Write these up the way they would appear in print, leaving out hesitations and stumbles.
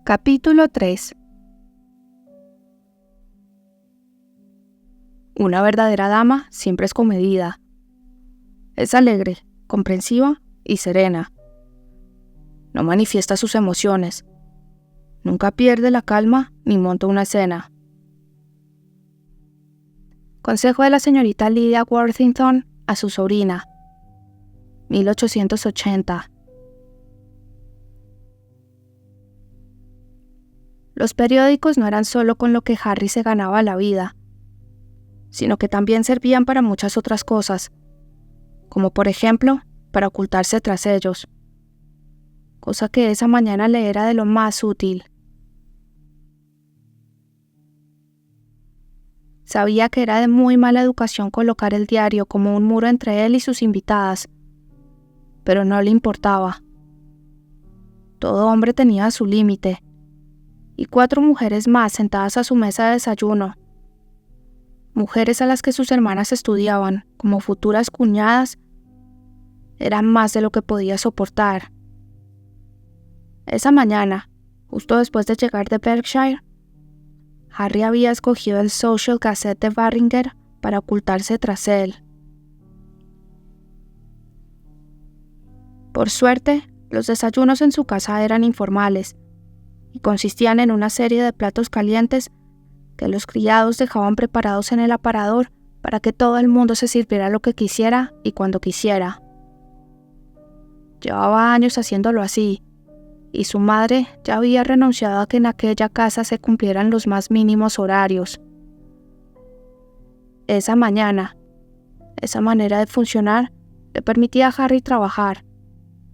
Capítulo 3. Una verdadera dama siempre es comedida. Es alegre, comprensiva y serena. No manifiesta sus emociones. Nunca pierde la calma ni monta una escena. Consejo de la señorita Lydia Worthington a su sobrina. 1880. Los periódicos no eran solo con lo que Harry se ganaba la vida, sino que también servían para muchas otras cosas, como por ejemplo, para ocultarse tras ellos, cosa que esa mañana le era de lo más útil. Sabía que era de muy mala educación colocar el diario como un muro entre él y sus invitadas, pero no le importaba. Todo hombre tenía su límite, y 4 mujeres más sentadas a su mesa de desayuno, mujeres a las que sus hermanas estudiaban como futuras cuñadas, eran más de lo que podía soportar. Esa mañana, justo después de llegar de Berkshire, Harry había escogido el Social Gazette de Barringer para ocultarse tras él. Por suerte, los desayunos en su casa eran informales y consistían en una serie de platos calientes que los criados dejaban preparados en el aparador para que todo el mundo se sirviera lo que quisiera y cuando quisiera. Llevaba años haciéndolo así, y su madre ya había renunciado a que en aquella casa se cumplieran los más mínimos horarios. Esa mañana, esa manera de funcionar le permitía a Harry trabajar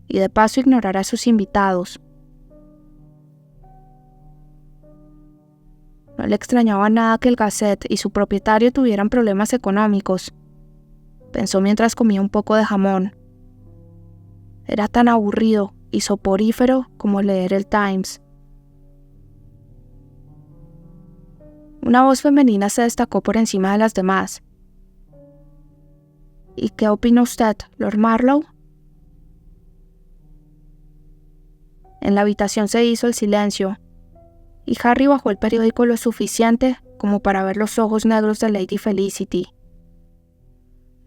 y de paso ignorar a sus invitados. No le extrañaba nada que el Gazette y su propietario tuvieran problemas económicos, pensó mientras comía un poco de jamón. Era tan aburrido y soporífero como leer el Times. Una voz femenina se destacó por encima de las demás. ¿Y qué opina usted, Lord Marlowe? En la habitación se hizo el silencio, y Harry bajó el periódico lo suficiente como para ver los ojos negros de Lady Felicity.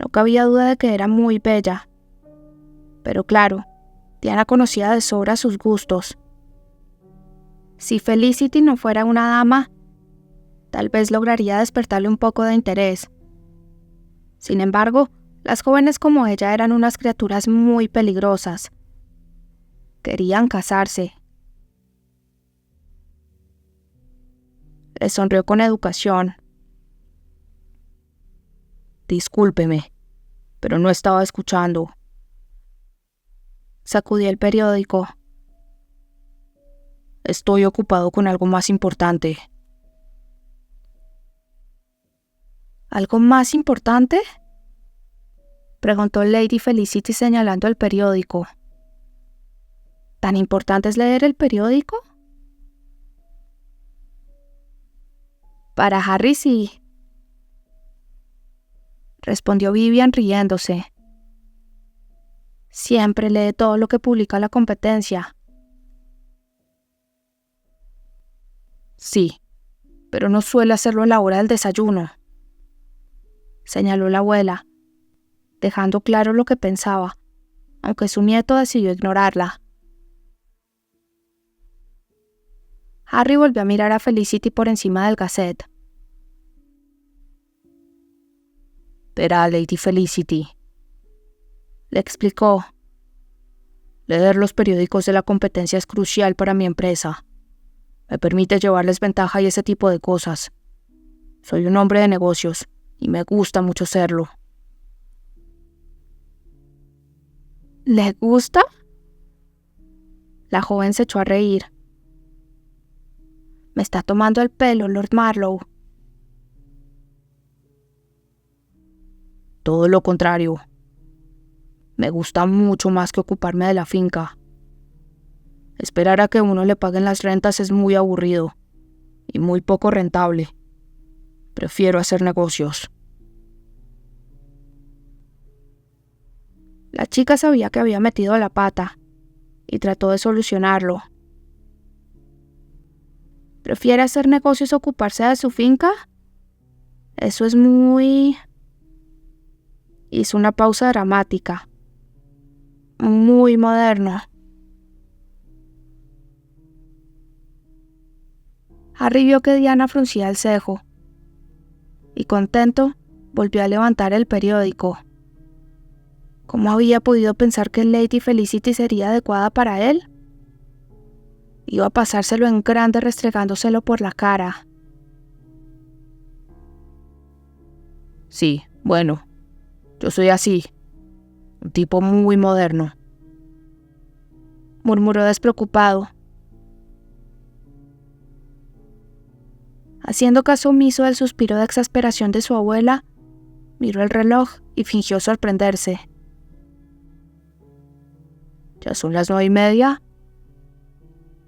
No cabía duda de que era muy bella, pero claro, Diana conocía de sobra sus gustos. Si Felicity no fuera una dama, tal vez lograría despertarle un poco de interés. Sin embargo, las jóvenes como ella eran unas criaturas muy peligrosas. Querían casarse. Le sonrió con educación. Discúlpeme, pero no estaba escuchando. Sacudí el periódico. Estoy ocupado con algo más importante. ¿Algo más importante?, preguntó Lady Felicity señalando el periódico. ¿Tan importante es leer el periódico? Para Harry sí, respondió Vivian riéndose. Siempre lee todo lo que publica la competencia. Sí, pero no suele hacerlo a la hora del desayuno, señaló la abuela, dejando claro lo que pensaba, aunque su nieto decidió ignorarla. Harry volvió a mirar a Felicity por encima del Gazette. Verá, Lady Felicity, le explicó. Leer los periódicos de la competencia es crucial para mi empresa. Me permite llevarles ventaja y ese tipo de cosas. Soy un hombre de negocios y me gusta mucho serlo. ¿Le gusta? La joven se echó a reír. Me está tomando el pelo, Lord Marlowe. Todo lo contrario. Me gusta mucho más que ocuparme de la finca. Esperar a que uno le paguen las rentas es muy aburrido y muy poco rentable. Prefiero hacer negocios. La chica sabía que había metido la pata y trató de solucionarlo. ¿Prefiere hacer negocios o ocuparse de su finca? Eso es muy... Hizo una pausa dramática. Muy moderno. Harry vio que Diana fruncía el cejo y, contento, volvió a levantar el periódico. ¿Cómo había podido pensar que Lady Felicity sería adecuada para él? Iba a pasárselo en grande restregándoselo por la cara. Sí, bueno, yo soy así, un tipo muy moderno, murmuró despreocupado. Haciendo caso omiso del suspiro de exasperación de su abuela, miró el reloj y fingió sorprenderse. ¿Ya son las 9:30?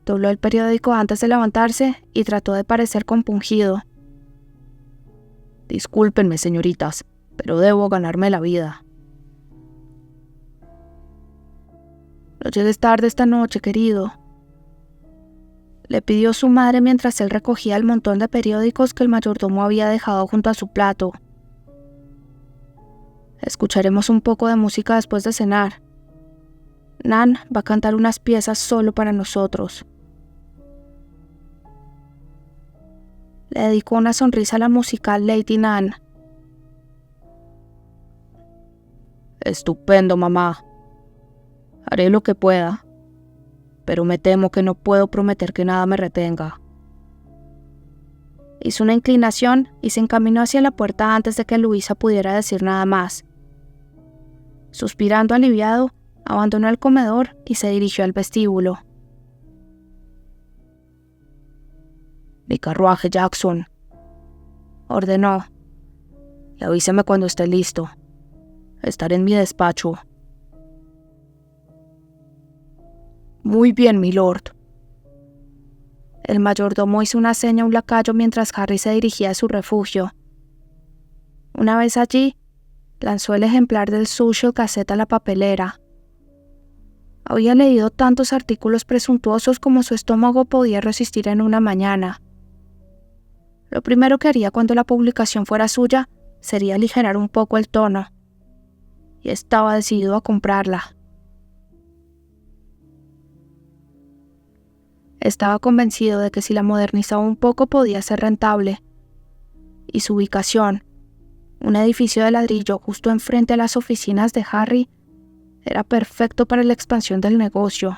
Dobló el periódico antes de levantarse y trató de parecer compungido. Discúlpenme, señoritas, pero debo ganarme la vida. No llegues tarde esta noche, querido, le pidió su madre mientras él recogía el montón de periódicos que el mayordomo había dejado junto a su plato. Escucharemos un poco de música después de cenar. Nan va a cantar unas piezas solo para nosotros. Le dedicó una sonrisa a la musical Lady Nan. Estupendo, mamá. Haré lo que pueda, pero me temo que no puedo prometer que nada me retenga. Hizo una inclinación y se encaminó hacia la puerta antes de que Luisa pudiera decir nada más. Suspirando aliviado, abandonó el comedor y se dirigió al vestíbulo. Mi carruaje, Jackson, ordenó, y avíseme cuando esté listo. Estaré en mi despacho. Muy bien, milord. El mayordomo hizo una seña a un lacayo mientras Harry se dirigía a su refugio. Una vez allí, lanzó el ejemplar del Social Gazette a la papelera. Había leído tantos artículos presuntuosos como su estómago podía resistir en una mañana. Lo primero que haría cuando la publicación fuera suya sería aligerar un poco el tono, y estaba decidido a comprarla. Estaba convencido de que si la modernizaba un poco podía ser rentable, y su ubicación, un edificio de ladrillo justo enfrente a las oficinas de Harry, era perfecto para la expansión del negocio.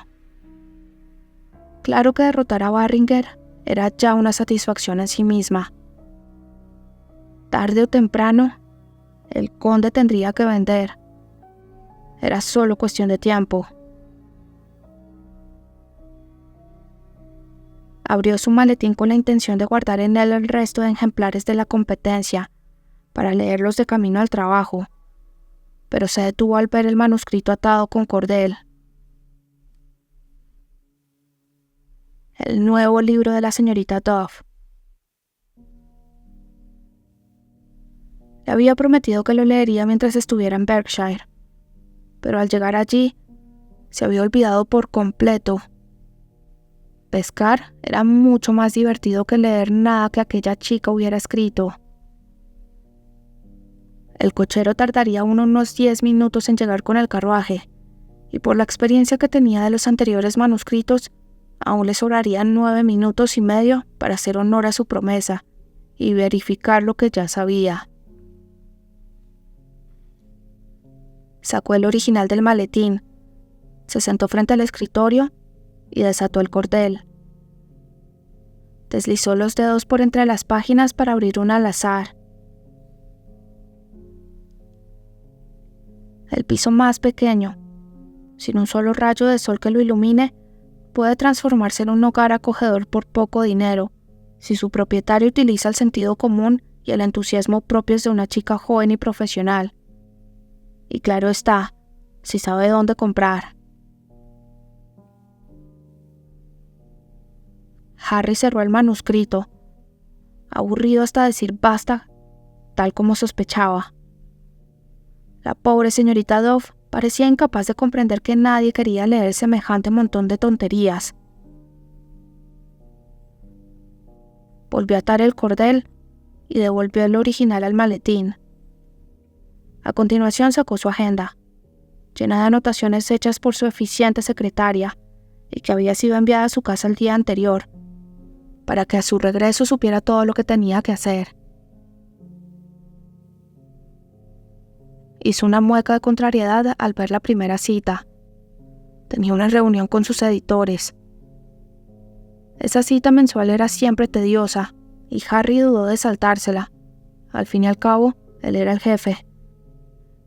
Claro que derrotar a Barringer era ya una satisfacción en sí misma. Tarde o temprano, el conde tendría que vender. Era solo cuestión de tiempo. Abrió su maletín con la intención de guardar en él el resto de ejemplares de la competencia, para leerlos de camino al trabajo, pero se detuvo al ver el manuscrito atado con cordel. El nuevo libro de la señorita Duff. Le había prometido que lo leería mientras estuviera en Berkshire, pero al llegar allí, se había olvidado por completo. Pescar era mucho más divertido que leer nada que aquella chica hubiera escrito. El cochero tardaría unos 10 minutos en llegar con el carruaje, y por la experiencia que tenía de los anteriores manuscritos, aún le sobrarían 9 minutos y medio para hacer honor a su promesa y verificar lo que ya sabía. Sacó el original del maletín, se sentó frente al escritorio y desató el cordel. Deslizó los dedos por entre las páginas para abrir una al azar. El piso más pequeño, sin un solo rayo de sol que lo ilumine, puede transformarse en un hogar acogedor por poco dinero, si su propietario utiliza el sentido común y el entusiasmo propios de una chica joven y profesional. Y claro está, si sabe dónde comprar. Harry cerró el manuscrito, aburrido hasta decir basta, tal como sospechaba. La pobre señorita Duff parecía incapaz de comprender que nadie quería leer semejante montón de tonterías. Volvió a atar el cordel y devolvió el original al maletín. A continuación sacó su agenda, llena de anotaciones hechas por su eficiente secretaria y que había sido enviada a su casa el día anterior, para que a su regreso supiera todo lo que tenía que hacer. Hizo una mueca de contrariedad al ver la primera cita. Tenía una reunión con sus editores. Esa cita mensual era siempre tediosa, y Harry dudó de saltársela. Al fin y al cabo, él era el jefe.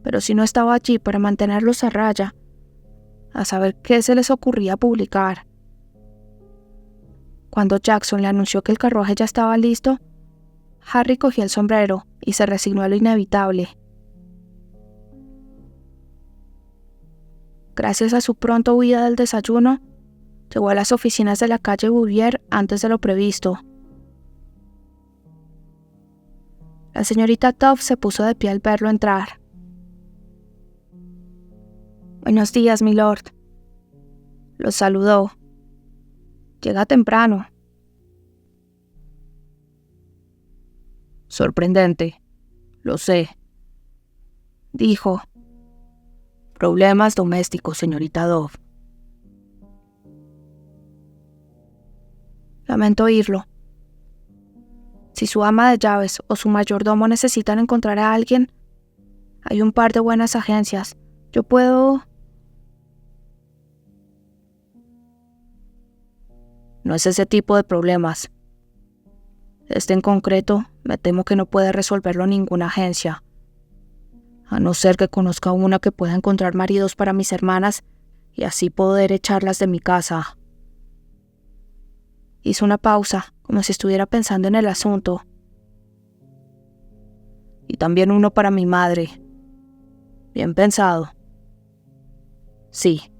Pero si no estaba allí para mantenerlos a raya, a saber qué se les ocurría publicar. Cuando Jackson le anunció que el carruaje ya estaba listo, Harry cogió el sombrero y se resignó a lo inevitable. Gracias a su pronta huida del desayuno, llegó a las oficinas de la calle Bouvier antes de lo previsto. La señorita Toff se puso de pie al verlo entrar. «Buenos días, milord», lo saludó. «Llega temprano». «Sorprendente, lo sé», dijo. «Problemas domésticos, señorita Dove». «Lamento oírlo. Si su ama de llaves o su mayordomo necesitan encontrar a alguien, hay un par de buenas agencias. Yo puedo...» «No es ese tipo de problemas. Este en concreto, me temo que no puede resolverlo ninguna agencia, a no ser que conozca una que pueda encontrar maridos para mis hermanas y así poder echarlas de mi casa». Hizo una pausa, como si estuviera pensando en el asunto. «Y también uno para mi madre. Bien pensado. Sí,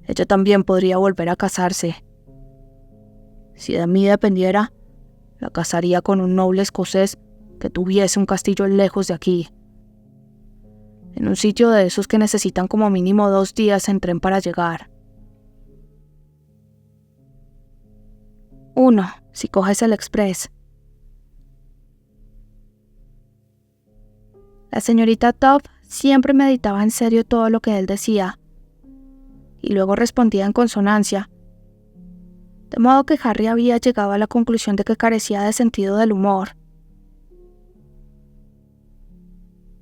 ella también podría volver a casarse. Si de mí dependiera, la casaría con un noble escocés que tuviese un castillo lejos de aquí, en un sitio de esos que necesitan como mínimo 2 días en tren para llegar». «1, si coges el express». La señorita Toff siempre meditaba en serio todo lo que él decía, y luego respondía en consonancia, de modo que Harry había llegado a la conclusión de que carecía de sentido del humor.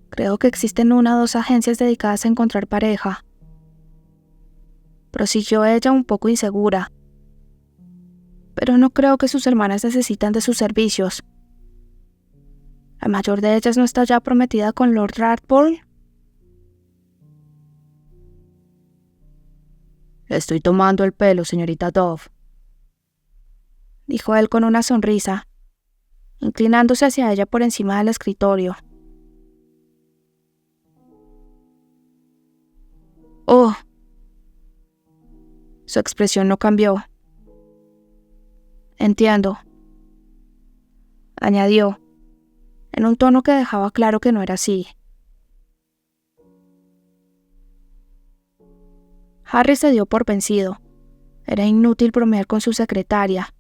«Creo que existen 1 o 2 agencias dedicadas a encontrar pareja», prosiguió ella un poco insegura. «Pero no creo que sus hermanas necesitan de sus servicios. La mayor de ellas no está ya prometida con Lord Rathbone». «Le estoy tomando el pelo, señorita Dove», dijo él con una sonrisa, inclinándose hacia ella por encima del escritorio. «Oh». Su expresión no cambió. «Entiendo», añadió, en un tono que dejaba claro que no era así. Harry se dio por vencido. Era inútil bromear con su secretaria.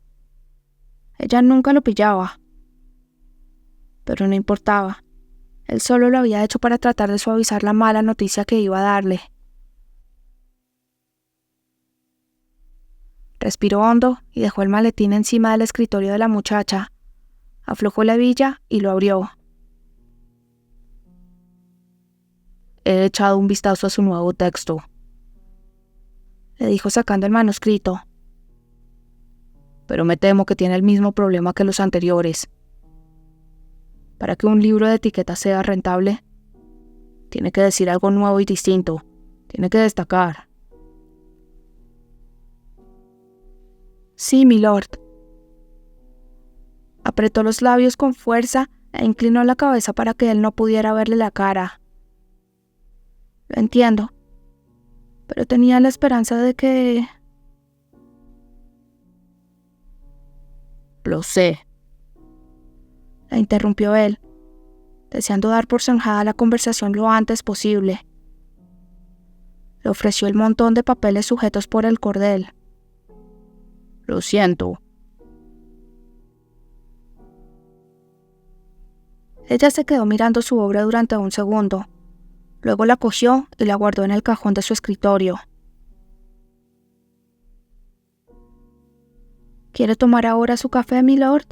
Ella nunca lo pillaba. Pero no importaba. Él solo lo había hecho para tratar de suavizar la mala noticia que iba a darle. Respiró hondo y dejó el maletín encima del escritorio de la muchacha. Aflojó la hebilla y lo abrió. «He echado un vistazo a su nuevo texto», le dijo sacando el manuscrito. «pero me temo que tiene el mismo problema que los anteriores. Para que un libro de etiqueta sea rentable, tiene que decir algo nuevo y distinto, tiene que destacar». «Sí, milord». Apretó los labios con fuerza e inclinó la cabeza para que él no pudiera verle la cara. «Lo entiendo, pero tenía la esperanza de que...» «Lo sé», la interrumpió él, deseando dar por zanjada la conversación lo antes posible. Le ofreció el montón de papeles sujetos por el cordel. «Lo siento». Ella se quedó mirando su obra durante un segundo. Luego la cogió y la guardó en el cajón de su escritorio. ¿Quiere tomar ahora su café, milord?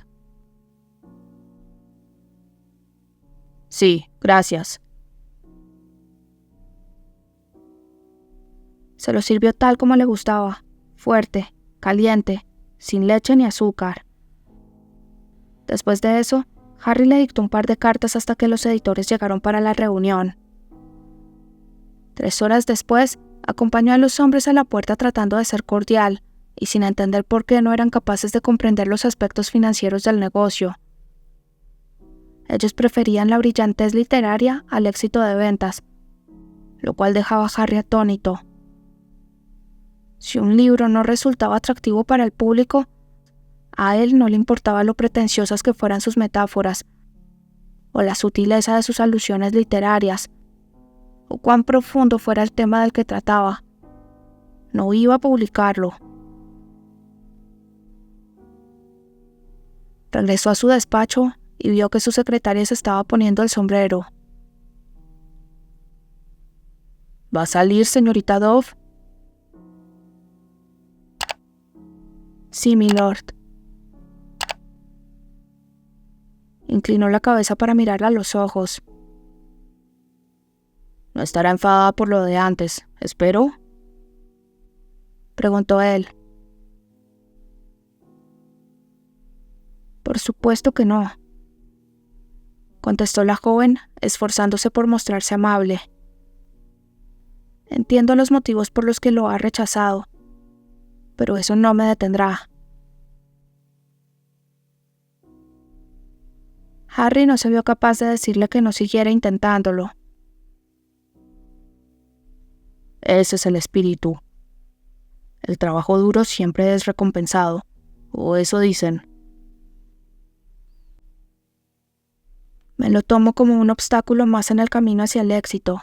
Sí, gracias. Se lo sirvió tal como le gustaba, fuerte, caliente, sin leche ni azúcar. Después de eso, Harry le dictó un par de cartas hasta que los editores llegaron para la reunión. 3 horas después, acompañó a los hombres a la puerta tratando de ser cordial y sin entender por qué no eran capaces de comprender los aspectos financieros del negocio. Ellos preferían la brillantez literaria al éxito de ventas, lo cual dejaba a Harry atónito. Si un libro no resultaba atractivo para el público, a él no le importaba lo pretenciosas que fueran sus metáforas, o la sutileza de sus alusiones literarias, o cuán profundo fuera el tema del que trataba. No iba a publicarlo. Regresó a su despacho y vio que su secretaria se estaba poniendo el sombrero. ¿Va a salir, señorita Dove? Sí, milord. Inclinó la cabeza para mirarla a los ojos. ¿No estará enfadada por lo de antes, espero? Preguntó él. Por supuesto que no, contestó la joven, esforzándose por mostrarse amable. Entiendo los motivos por los que lo ha rechazado, pero eso no me detendrá. Harry no se vio capaz de decirle que no siguiera intentándolo. Ese es el espíritu. El trabajo duro siempre es recompensado, o eso dicen. Me lo tomo como un obstáculo más en el camino hacia el éxito,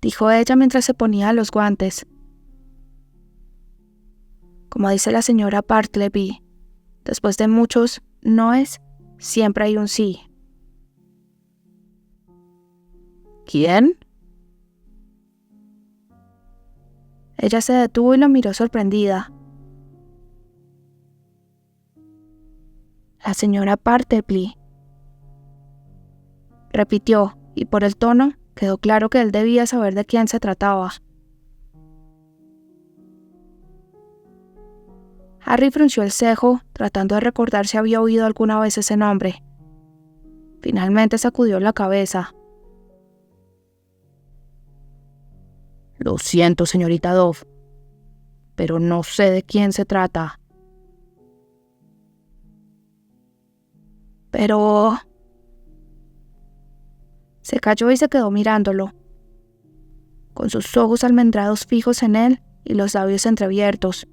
dijo ella mientras se ponía los guantes. Como dice la señora Bartleby, después de muchos noes, siempre hay un sí. ¿Quién? Ella se detuvo y lo miró sorprendida. La señora Bartleby, repitió, y por el tono quedó claro que él debía saber de quién se trataba. Harry frunció el cejo, tratando de recordar si había oído alguna vez ese nombre. Finalmente sacudió la cabeza. Lo siento, señorita Dove, pero no sé de quién se trata. Pero... Se calló y se quedó mirándolo, con sus ojos almendrados fijos en él y los labios entreabiertos.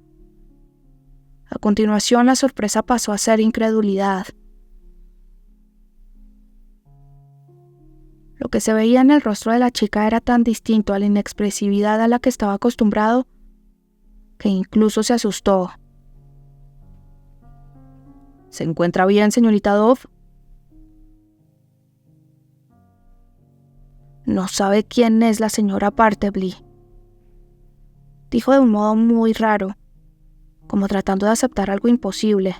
A continuación, la sorpresa pasó a ser incredulidad. Lo que se veía en el rostro de la chica era tan distinto a la inexpresividad a la que estaba acostumbrado que incluso se asustó. ¿Se encuentra bien, señorita Dove? No sabe quién es la señora Bartleby, dijo de un modo muy raro, como tratando de aceptar algo imposible.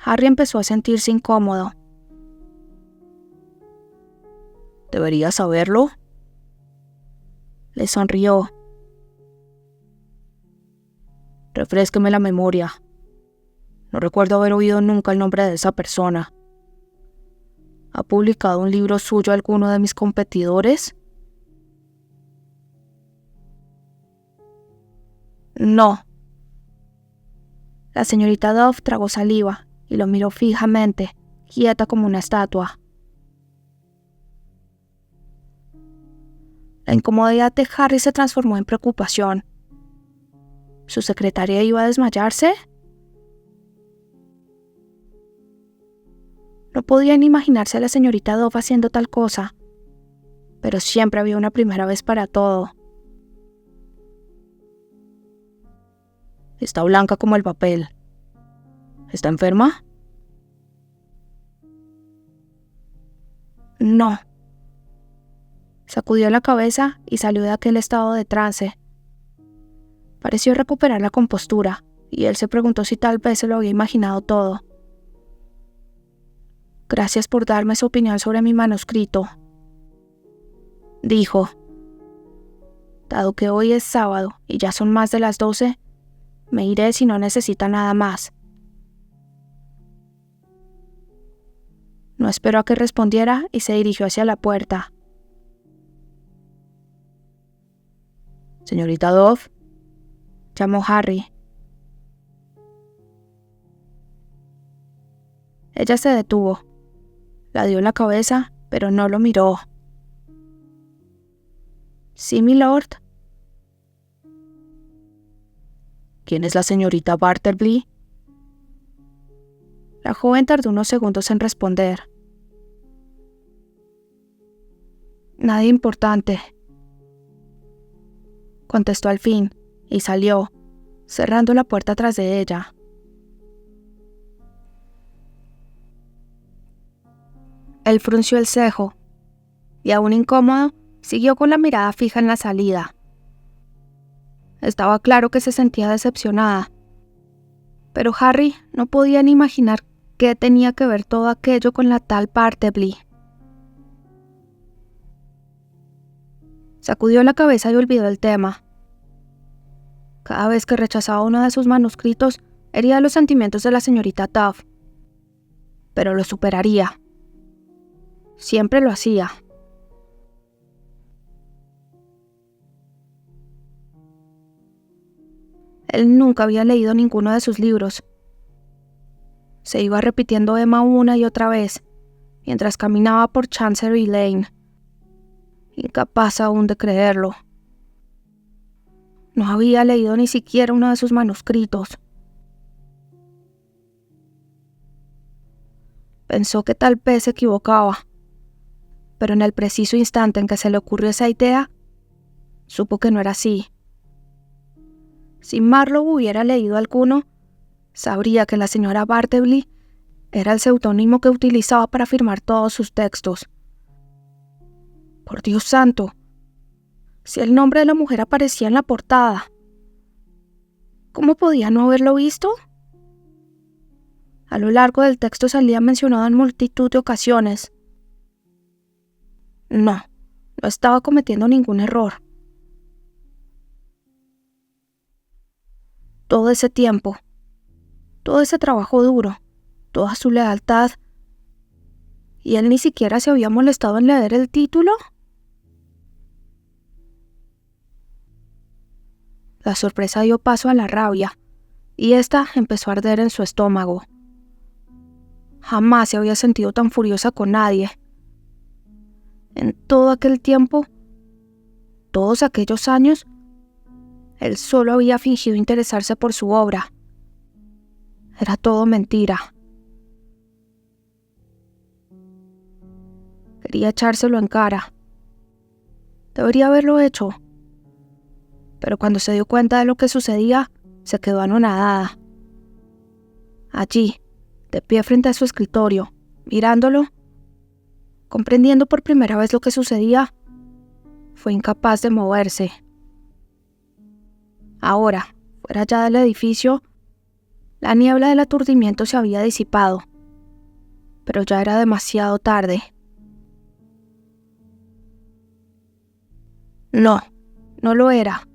Harry empezó a sentirse incómodo. ¿Debería saberlo? Le sonrió. Refrésqueme la memoria. No recuerdo haber oído nunca el nombre de esa persona. ¿Ha publicado un libro suyo alguno de mis competidores? No. La señorita Dove tragó saliva y lo miró fijamente, quieta como una estatua. La incomodidad de Harry se transformó en preocupación. ¿Su secretaria iba a desmayarse? No podían imaginarse a la señorita Dove haciendo tal cosa, pero siempre había una primera vez para todo. Está blanca como el papel. ¿Está enferma? No. Sacudió la cabeza y salió de aquel estado de trance. Pareció recuperar la compostura, y él se preguntó si tal vez se lo había imaginado todo. Gracias por darme su opinión sobre mi manuscrito, dijo. Dado que hoy es sábado y ya son más de las 12, me iré si no necesita nada más. No esperó a que respondiera y se dirigió hacia la puerta. Señorita Dove, llamó Harry. Ella se detuvo. La dio en la cabeza, pero no lo miró. Sí, milord. ¿Quién es la señorita Bartleby? La joven tardó unos segundos en responder. Nadie importante, contestó al fin, y salió, cerrando la puerta tras de ella. Él frunció el cejo, y aún incómodo, siguió con la mirada fija en la salida. Estaba claro que se sentía decepcionada, pero Harry no podía ni imaginar qué tenía que ver todo aquello con la tal Bartleby. Sacudió la cabeza y olvidó el tema. Cada vez que rechazaba uno de sus manuscritos, hería los sentimientos de la señorita Dove. Pero lo superaría. Siempre lo hacía. Él nunca había leído ninguno de sus libros. Se iba repitiendo Emma una y otra vez, mientras caminaba por Chancery Lane, incapaz aún de creerlo. No había leído ni siquiera uno de sus manuscritos. Pensó que tal vez se equivocaba, pero en el preciso instante en que se le ocurrió esa idea, supo que no era así. Si Marlowe hubiera leído alguno, sabría que la señora Bartleby era el seudónimo que utilizaba para firmar todos sus textos. Por Dios santo, si el nombre de la mujer aparecía en la portada, ¿cómo podía no haberlo visto? A lo largo del texto salía mencionado en multitud de ocasiones. No estaba cometiendo ningún error. Todo ese tiempo, todo ese trabajo duro, toda su lealtad, ¿y él ni siquiera se había molestado en leer el título? La sorpresa dio paso a la rabia, y ésta empezó a arder en su estómago. Jamás se había sentido tan furiosa con nadie. En todo aquel tiempo, todos aquellos años, él solo había fingido interesarse por su obra. Era todo mentira. Quería echárselo en cara. Debería haberlo hecho. Pero cuando se dio cuenta de lo que sucedía, se quedó anonadada. Allí, de pie frente a su escritorio, mirándolo, comprendiendo por primera vez lo que sucedía, fue incapaz de moverse. Ahora, fuera ya del edificio, la niebla del aturdimiento se había disipado, pero ya era demasiado tarde. No lo era.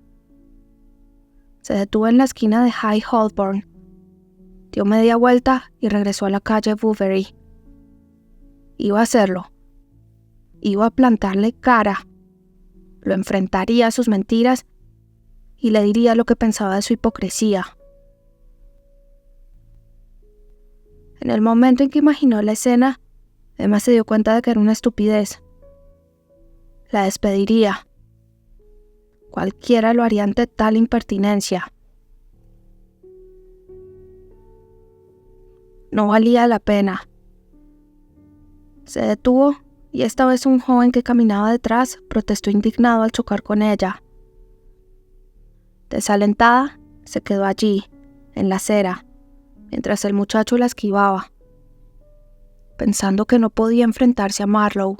Se detuvo en la esquina de High Holborn, dio media vuelta y regresó a la calle Bouverie. Iba a hacerlo. Iba a plantarle cara. Lo enfrentaría a sus mentiras y le diría lo que pensaba de su hipocresía. En el momento en que imaginó la escena, Emma se dio cuenta de que era una estupidez. La despediría. Cualquiera lo haría ante tal impertinencia. No valía la pena. Se detuvo y esta vez un joven que caminaba detrás protestó indignado al chocar con ella. Desalentada, se quedó allí, en la acera, mientras el muchacho la esquivaba, pensando que no podía enfrentarse a Marlowe.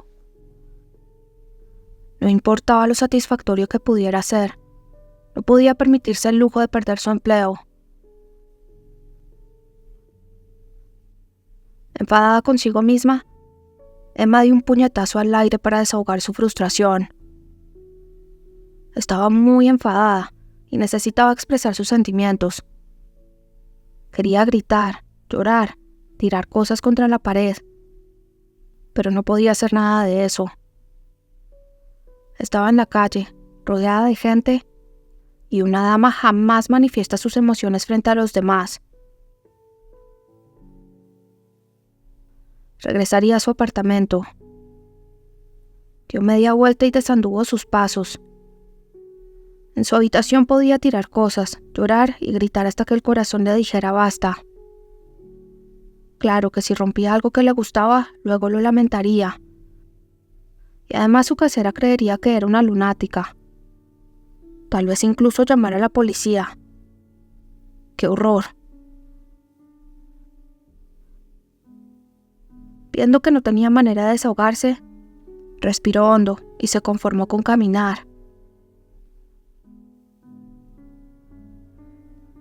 No importaba lo satisfactorio que pudiera ser, no podía permitirse el lujo de perder su empleo. Enfadada consigo misma, Emma dio un puñetazo al aire para desahogar su frustración. Estaba muy enfadada y necesitaba expresar sus sentimientos. Quería gritar, llorar, tirar cosas contra la pared, pero no podía hacer nada de eso. Estaba en la calle, rodeada de gente, y una dama jamás manifiesta sus emociones frente a los demás. Regresaría a su apartamento. Dio media vuelta y desanduvo sus pasos. En su habitación podía tirar cosas, llorar y gritar hasta que el corazón le dijera basta. Claro que si rompía algo que le gustaba, luego lo lamentaría. Y además su casera creería que era una lunática. Tal vez incluso llamar a la policía. ¡Qué horror! Viendo que no tenía manera de desahogarse, respiró hondo y se conformó con caminar.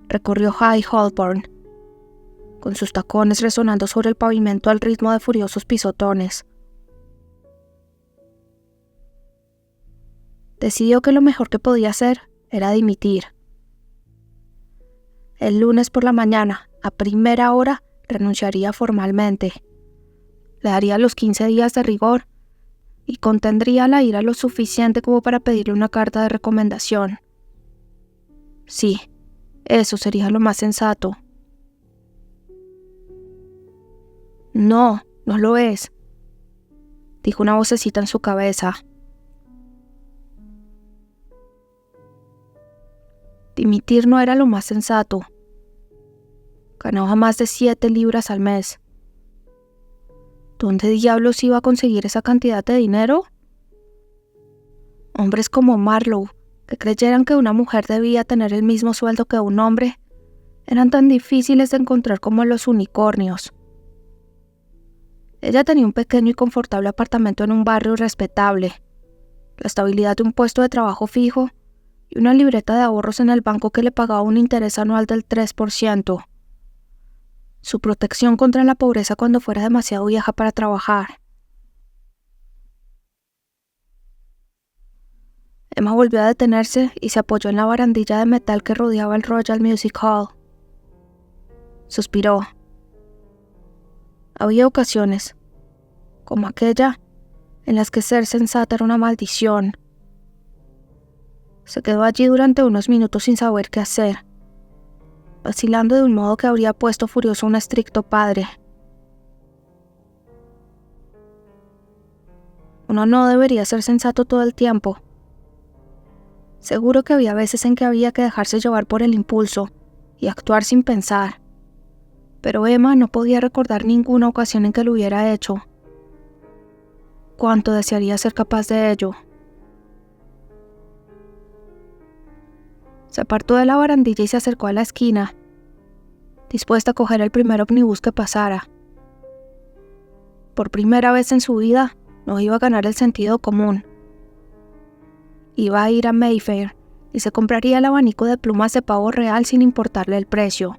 Recorrió High Holborn, con sus tacones resonando sobre el pavimento al ritmo de furiosos pisotones. Decidió que lo mejor que podía hacer era dimitir. El lunes por la mañana, a primera hora, renunciaría formalmente. Le daría los 15 días de rigor y contendría la ira lo suficiente como para pedirle una carta de recomendación. Sí, eso sería lo más sensato. No, no lo es, dijo una vocecita en su cabeza. Dimitir no era lo más sensato. Ganaba más de 7 libras al mes. ¿Dónde diablos iba a conseguir esa cantidad de dinero? Hombres como Marlowe, que creyeran que una mujer debía tener el mismo sueldo que un hombre, eran tan difíciles de encontrar como los unicornios. Ella tenía un pequeño y confortable apartamento en un barrio respetable, la estabilidad de un puesto de trabajo fijo y una libreta de ahorros en el banco que le pagaba un interés anual del 3%. Su protección contra la pobreza cuando fuera demasiado vieja para trabajar. Emma volvió a detenerse y se apoyó en la barandilla de metal que rodeaba el Royal Music Hall. Suspiró. Había ocasiones, como aquella, en las que ser sensata era una maldición. Se quedó allí durante unos minutos sin saber qué hacer, vacilando de un modo que habría puesto furioso a un estricto padre. Uno no debería ser sensato todo el tiempo. Seguro que había veces en que había que dejarse llevar por el impulso y actuar sin pensar, pero Emma no podía recordar ninguna ocasión en que lo hubiera hecho. Cuánto desearía ser capaz de ello. Se apartó de la barandilla y se acercó a la esquina, dispuesta a coger el primer ómnibus que pasara. Por primera vez en su vida, no iba a ganar el sentido común. Iba a ir a Mayfair y se compraría el abanico de plumas de pavo real sin importarle el precio.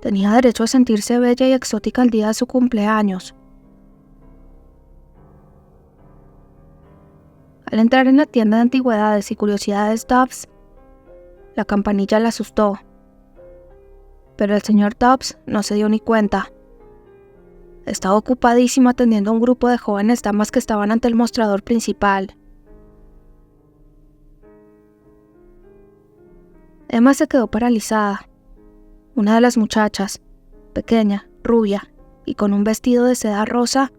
Tenía derecho a sentirse bella y exótica el día de su cumpleaños. Al entrar en la tienda de antigüedades y curiosidades Dobbs, la campanilla la asustó. Pero el señor Dobbs no se dio ni cuenta. Estaba ocupadísimo atendiendo a un grupo de jóvenes damas que estaban ante el mostrador principal. Emma se quedó paralizada. Una de las muchachas, pequeña, rubia y con un vestido de seda rosa,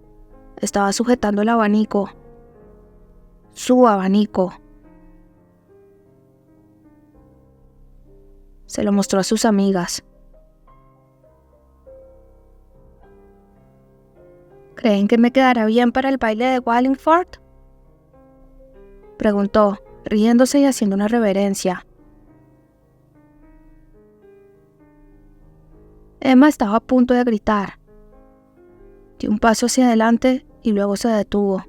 estaba sujetando el abanico. Su abanico. Se lo mostró a sus amigas. ¿Creen que me quedará bien para el baile de Wallingford?, preguntó, riéndose y haciendo una reverencia. Emma estaba a punto de gritar. Dio un paso hacia adelante y luego se detuvo.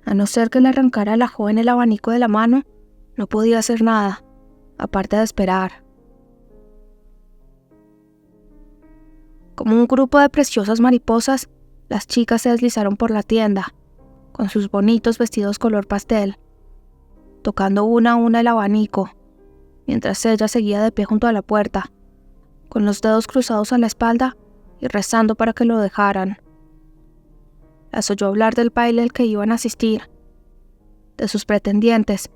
A no ser que le arrancara a la joven el abanico de la mano, no podía hacer nada, aparte de esperar. Como un grupo de preciosas mariposas, las chicas se deslizaron por la tienda, con sus bonitos vestidos color pastel, tocando una a una el abanico, mientras ella seguía de pie junto a la puerta, con los dedos cruzados a la espalda y rezando para que lo dejaran. Las oyó hablar del baile al que iban a asistir, de sus pretendientes,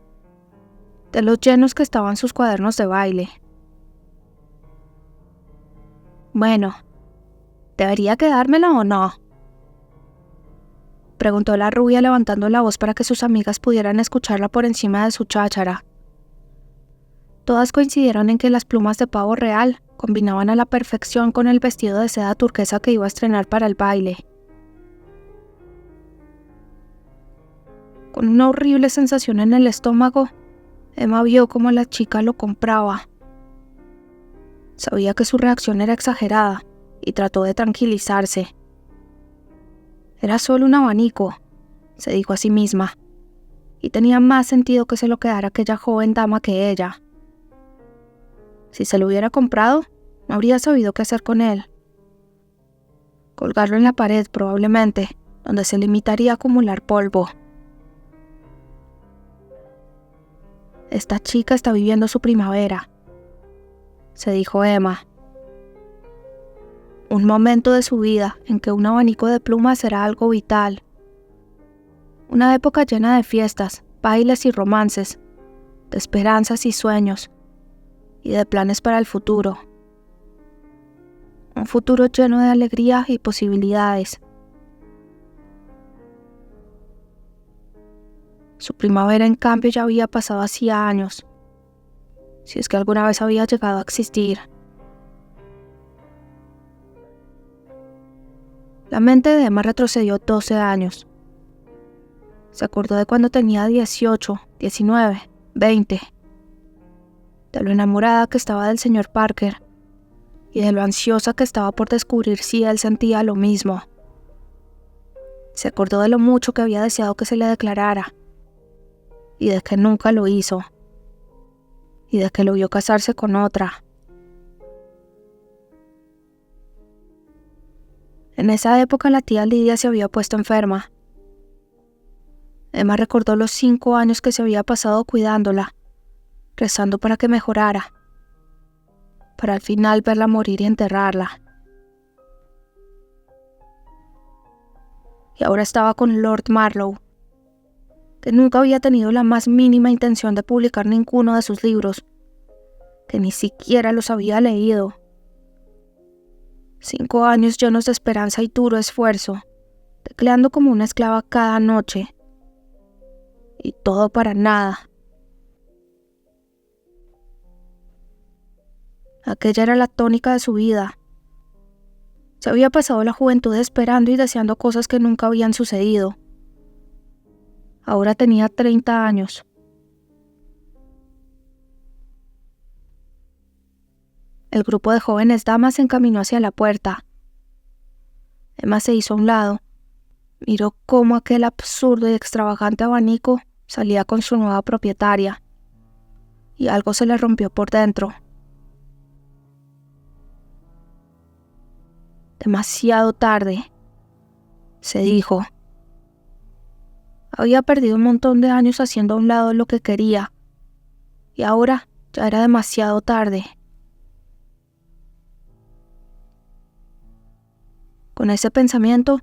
de los llenos que estaban sus cuadernos de baile. «Bueno, ¿debería quedármela o no?», preguntó la rubia levantando la voz para que sus amigas pudieran escucharla por encima de su cháchara. Todas coincidieron en que las plumas de pavo real combinaban a la perfección con el vestido de seda turquesa que iba a estrenar para el baile. Con una horrible sensación en el estómago, Emma vio cómo la chica lo compraba. Sabía que su reacción era exagerada y trató de tranquilizarse. Era solo un abanico, se dijo a sí misma, y tenía más sentido que se lo quedara aquella joven dama que ella. Si se lo hubiera comprado, no habría sabido qué hacer con él. Colgarlo en la pared probablemente, donde se limitaría a acumular polvo. Esta chica está viviendo su primavera, se dijo Emma. Un momento de su vida en que un abanico de plumas era algo vital. Una época llena de fiestas, bailes y romances, de esperanzas y sueños, y de planes para el futuro. Un futuro lleno de alegría y posibilidades. Su primavera, en cambio, ya había pasado hacía años, si es que alguna vez había llegado a existir. La mente de Emma retrocedió 12 años. Se acordó de cuando tenía 18, 19, 20, de lo enamorada que estaba del señor Parker y de lo ansiosa que estaba por descubrir si él sentía lo mismo. Se acordó de lo mucho que había deseado que se le declarara y de que nunca lo hizo, y de que lo vio casarse con otra. En esa época la tía Lidia se había puesto enferma. Emma recordó los 5 años que se había pasado cuidándola, rezando para que mejorara, para al final verla morir y enterrarla. Y ahora estaba con Lord Marlowe, que nunca había tenido la más mínima intención de publicar ninguno de sus libros, que ni siquiera los había leído. 5 años llenos de esperanza y duro esfuerzo, tecleando como una esclava cada noche. Y todo para nada. Aquella era la tónica de su vida. Se había pasado la juventud esperando y deseando cosas que nunca habían sucedido. Ahora tenía 30 años. El grupo de jóvenes damas se encaminó hacia la puerta. Emma se hizo a un lado. Miró cómo aquel absurdo y extravagante abanico salía con su nueva propietaria. Y algo se le rompió por dentro. Demasiado tarde, se dijo. Había perdido un montón de años haciendo a un lado lo que quería, y ahora ya era demasiado tarde. Con ese pensamiento,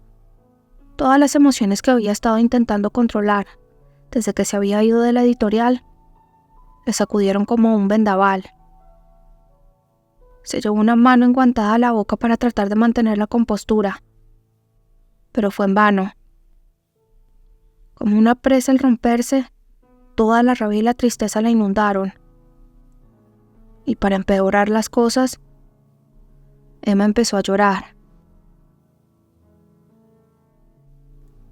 todas las emociones que había estado intentando controlar desde que se había ido de la editorial le sacudieron como un vendaval. Se llevó una mano enguantada a la boca para tratar de mantener la compostura, pero fue en vano. Como una presa al romperse, toda la rabia y la tristeza la inundaron. Y para empeorar las cosas, Emma empezó a llorar.